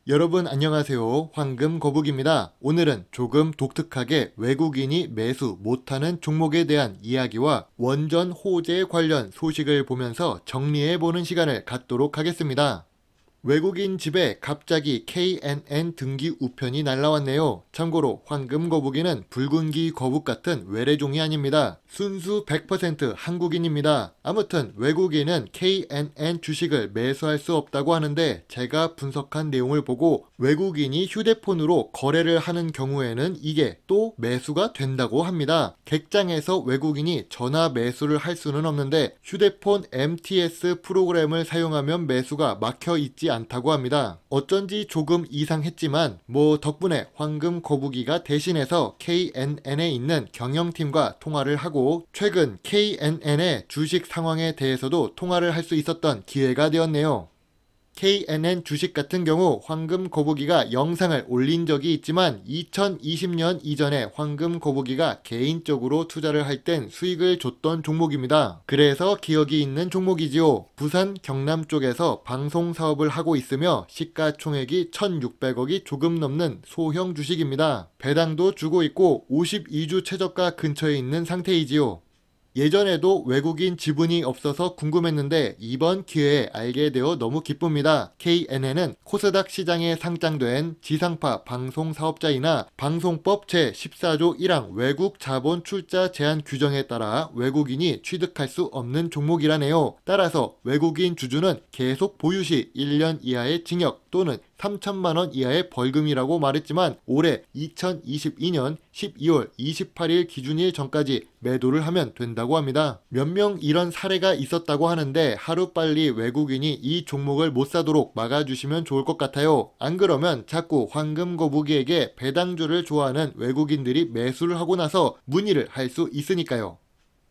여러분 안녕하세요. 황금거북입니다. 오늘은 조금 독특하게 외국인이 매수 못하는 종목에 대한 이야기와 원전 호재 관련 소식을 보면서 정리해보는 시간을 갖도록 하겠습니다. 외국인 집에 갑자기 KNN 등기 우편이 날라왔네요. 참고로 황금거북이는 붉은기 거북 같은 외래종이 아닙니다. 순수 100% 한국인입니다. 아무튼 외국인은 KNN 주식을 매수할 수 없다고 하는데 제가 분석한 내용을 보고 외국인이 휴대폰으로 거래를 하는 경우에는 이게 또 매수가 된다고 합니다. 객장에서 외국인이 전화 매수를 할 수는 없는데 휴대폰 MTS 프로그램을 사용하면 매수가 막혀 있지 않다고 합니다. 어쩐지 조금 이상했지만 덕분에 황금거북이가 대신해서 KNN에 있는 경영팀과 통화를 하고 최근 KNN의 주식 상황에 대해서도 통화를 할 수 있었던 기회가 되었네요. KNN 주식 같은 경우 황금거북이가 영상을 올린 적이 있지만 2020년 이전에 황금거북이가 개인적으로 투자를 할 땐 수익을 줬던 종목입니다. 그래서 기억이 있는 종목이지요. 부산 경남 쪽에서 방송 사업을 하고 있으며 시가총액이 1600억이 조금 넘는 소형 주식입니다. 배당도 주고 있고 52주 최저가 근처에 있는 상태이지요. 예전에도 외국인 지분이 없어서 궁금했는데 이번 기회에 알게 되어 너무 기쁩니다. KNN은 코스닥 시장에 상장된 지상파 방송 사업자이나 방송법 제14조 1항 외국 자본 출자 제한 규정에 따라 외국인이 취득할 수 없는 종목이라네요. 따라서 외국인 주주는 계속 보유 시 1년 이하의 징역 또는 3천만원 이하의 벌금이라고 말했지만 올해 2022년 12월 28일 기준일 전까지 매도를 하면 된다고 합니다. 몇 명 이런 사례가 있었다고 하는데 하루빨리 외국인이 이 종목을 못 사도록 막아주시면 좋을 것 같아요. 안 그러면 자꾸 황금거북이에게 배당주를 좋아하는 외국인들이 매수를 하고 나서 문의를 할 수 있으니까요.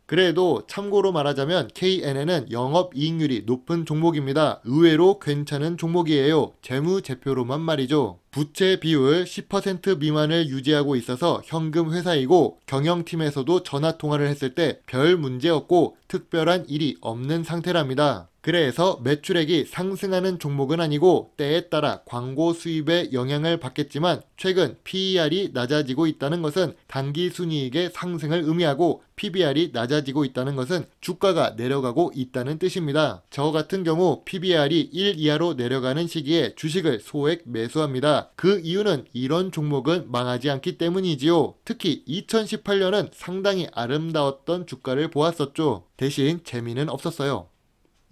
그래도 참고로 말하자면 KNN은 영업이익률이 높은 종목입니다. 의외로 괜찮은 종목이에요. 재무제표로만 말이죠. 부채 비율 10% 미만을 유지하고 있어서 현금 회사이고 경영팀에서도 전화통화를 했을 때 별 문제 없고 특별한 일이 없는 상태랍니다. 그래서 매출액이 상승하는 종목은 아니고 때에 따라 광고 수입에 영향을 받겠지만 최근 PER이 낮아지고 있다는 것은 당기순이익의 상승을 의미하고 PBR이 낮아지고 있다는 것은 주가가 내려가고 있다는 뜻입니다. 저 같은 경우 PBR이 1 이하로 내려가는 시기에 주식을 소액 매수합니다. 그 이유는 이런 종목은 망하지 않기 때문이지요. 특히 2018년은 상당히 아름다웠던 주가를 보았었죠. 대신 재미는 없었어요.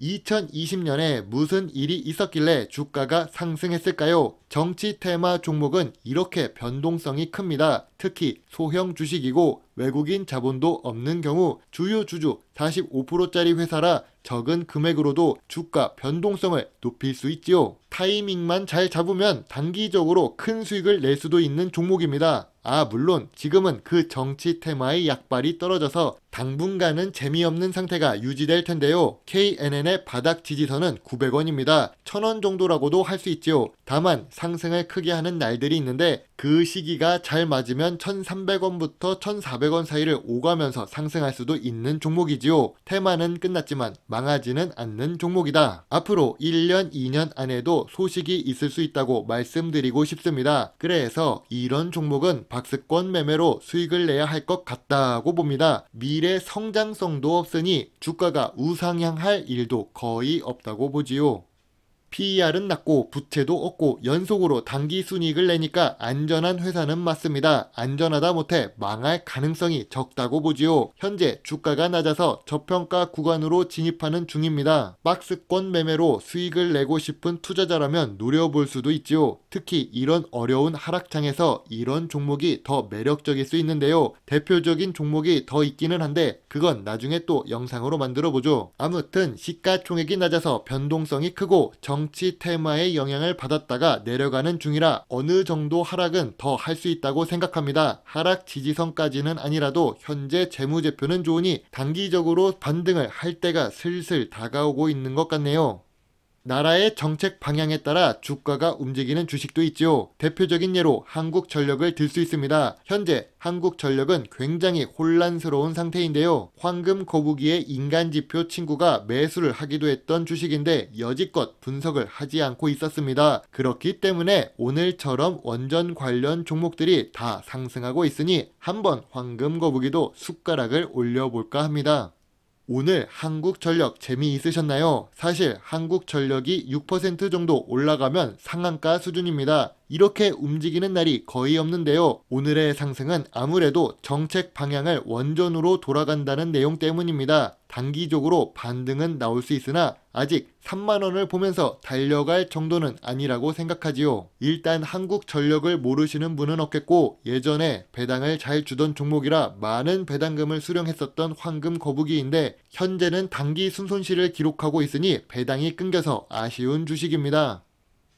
2020년에 무슨 일이 있었길래 주가가 상승했을까요? 정치 테마 종목은 이렇게 변동성이 큽니다. 특히 소형 주식이고 외국인 자본도 없는 경우 주요 주주 45%짜리 회사라 적은 금액으로도 주가 변동성을 높일 수 있지요. 타이밍만 잘 잡으면 단기적으로 큰 수익을 낼 수도 있는 종목입니다. 물론 지금은 그 정치 테마의 약발이 떨어져서 당분간은 재미없는 상태가 유지될 텐데요. KNN의 바닥 지지선은 900원입니다. 1000원 정도라고도 할 수 있지요. 다만 상승을 크게 하는 날들이 있는데 그 시기가 잘 맞으면 1300원부터 1400원 사이를 오가면서 상승할 수도 있는 종목이지요. 테마는 끝났지만 망하지는 않는 종목이다. 앞으로 1년, 2년 안에도 소식이 있을 수 있다고 말씀드리고 싶습니다. 그래서 이런 종목은 박스권 매매로 수익을 내야 할 것 같다고 봅니다. 미래 성장성도 없으니 주가가 우상향할 일도 거의 없다고 보지요. PER은 낮고 부채도 없고 연속으로 당기순이익을 내니까 안전한 회사는 맞습니다. 안전하다 못해 망할 가능성이 적다고 보지요. 현재 주가가 낮아서 저평가 구간으로 진입하는 중입니다. 박스권 매매로 수익을 내고 싶은 투자자라면 노려볼 수도 있지요. 특히 이런 어려운 하락장에서 이런 종목이 더 매력적일 수 있는데요. 대표적인 종목이 더 있기는 한데 그건 나중에 또 영상으로 만들어보죠. 아무튼 시가총액이 낮아서 변동성이 크고 정치 테마의 영향을 받았다가 내려가는 중이라 어느 정도 하락은 더 할 수 있다고 생각합니다. 하락 지지선까지는 아니라도 현재 재무제표는 좋으니 단기적으로 반등을 할 때가 슬슬 다가오고 있는 것 같네요. 나라의 정책 방향에 따라 주가가 움직이는 주식도 있지요. 대표적인 예로 한국전력을 들 수 있습니다. 현재 한국전력은 굉장히 혼란스러운 상태인데요. 황금 거북이의 인간지표 친구가 매수를 하기도 했던 주식인데 여지껏 분석을 하지 않고 있었습니다. 그렇기 때문에 오늘처럼 원전 관련 종목들이 다 상승하고 있으니 한번 황금 거북이도 숟가락을 올려볼까 합니다. 오늘 한국전력 재미있으셨나요? 사실 한국전력이 6% 정도 올라가면 상한가 수준입니다. 이렇게 움직이는 날이 거의 없는데요. 오늘의 상승은 아무래도 정책 방향을 원전으로 돌아간다는 내용 때문입니다. 단기적으로 반등은 나올 수 있으나 아직 3만원을 보면서 달려갈 정도는 아니라고 생각하지요. 일단 한국전력을 모르시는 분은 없겠고 예전에 배당을 잘 주던 종목이라 많은 배당금을 수령했었던 황금 거북이인데 현재는 단기 순손실을 기록하고 있으니 배당이 끊겨서 아쉬운 주식입니다.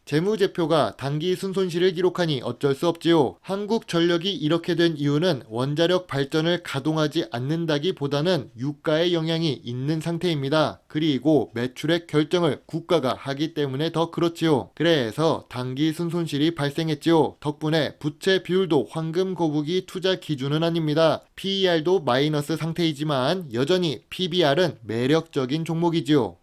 재무제표가 단기 순손실을 기록하니 어쩔 수 없지요. 한국전력이 이렇게 된 이유는 원자력 발전을 가동하지 않는다기보다는 유가의 영향이 있는 상태입니다. 그리고 매출액 결정을 국가가 하기 때문에 더 그렇지요. 그래서 단기 순손실이 발생했지요. 덕분에 부채 비율도 황금 거북이 투자 기준은 아닙니다. PER도 마이너스 상태이지만 여전히 PBR은 매력적인 종목이지요.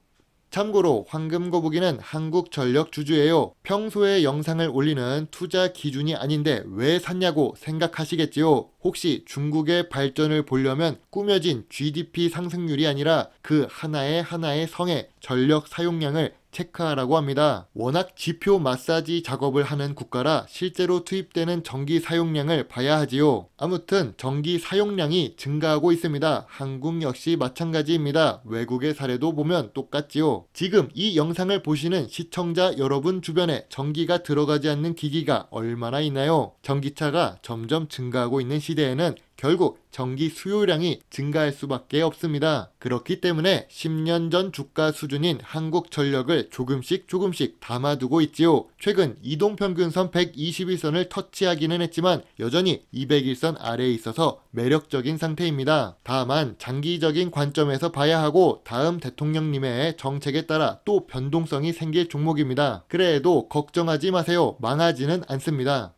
참고로 황금 거북이는 한국전력 주주예요. 평소에 영상을 올리는 투자 기준이 아닌데 왜 샀냐고 생각하시겠지요. 혹시 중국의 발전을 보려면 꾸며진 GDP 상승률이 아니라 그 하나의 성의 전력 사용량을 체크하라고 합니다. 워낙 지표 마사지 작업을 하는 국가라 실제로 투입되는 전기 사용량을 봐야 하지요. 아무튼 전기 사용량이 증가하고 있습니다. 한국 역시 마찬가지입니다. 외국의 사례도 보면 똑같지요. 지금 이 영상을 보시는 시청자 여러분 주변에 전기가 들어가지 않는 기기가 얼마나 있나요? 전기차가 점점 증가하고 있는 시대에는 결국 전기 수요량이 증가할 수밖에 없습니다. 그렇기 때문에 10년 전 주가 수준인 한국전력을 조금씩 담아두고 있지요. 최근 이동평균선 121선을 터치하기는 했지만 여전히 200일선 아래에 있어서 매력적인 상태입니다. 다만 장기적인 관점에서 봐야 하고 다음 대통령님의 정책에 따라 또 변동성이 생길 종목입니다. 그래도 걱정하지 마세요. 망하지는 않습니다.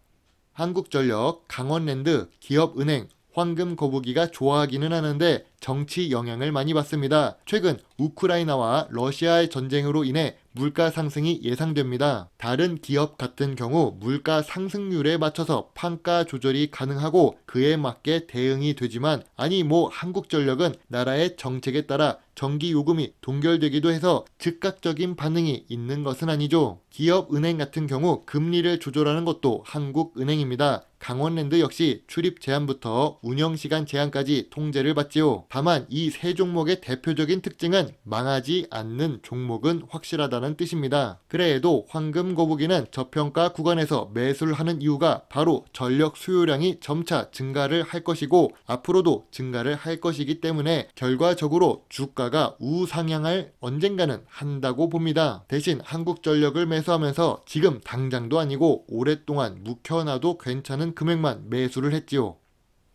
한국전력, 강원랜드, 기업은행, 황금 거북이가 좋아하기는 하는데 정치 영향을 많이 받습니다. 최근 우크라이나와 러시아의 전쟁으로 인해 물가 상승이 예상됩니다. 다른 기업 같은 경우 물가 상승률에 맞춰서 판가 조절이 가능하고 그에 맞게 대응이 되지만 한국전력은 나라의 정책에 따라 전기 요금이 동결되기도 해서 즉각적인 반응이 있는 것은 아니죠. 기업은행 같은 경우 금리를 조절하는 것도 한국은행입니다. 강원랜드 역시 출입 제한부터 운영시간 제한까지 통제를 받지요. 다만 이 세 종목의 대표적인 특징은 망하지 않는 종목은 확실하다는 뜻입니다. 그래도 황금 거북이는 저평가 구간에서 매수를 하는 이유가 바로 전력 수요량이 점차 증가를 할 것이고 앞으로도 증가를 할 것이기 때문에 결과적으로 주가가 우상향을 언젠가는 한다고 봅니다. 대신 한국전력을 매수하면서 지금 당장도 아니고 오랫동안 묵혀놔도 괜찮은 금액만 매수를 했지요.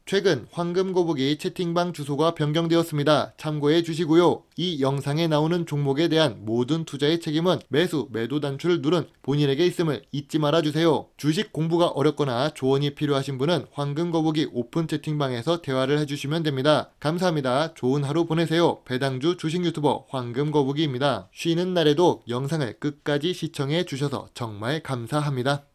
최근 황금 거북이 채팅방 주소가 변경되었습니다. 참고해 주시고요. 이 영상에 나오는 종목에 대한 모든 투자의 책임은 매도 단추를 누른 본인에게 있음을 잊지 말아주세요. 주식 공부가 어렵거나 조언이 필요하신 분은 황금 거북이 오픈 채팅방에서 대화를 해주시면 됩니다. 감사합니다. 좋은 하루 보내세요. 배당주 주식 유튜버 황금 거북이입니다. 쉬는 날에도 영상을 끝까지 시청해 주셔서 정말 감사합니다.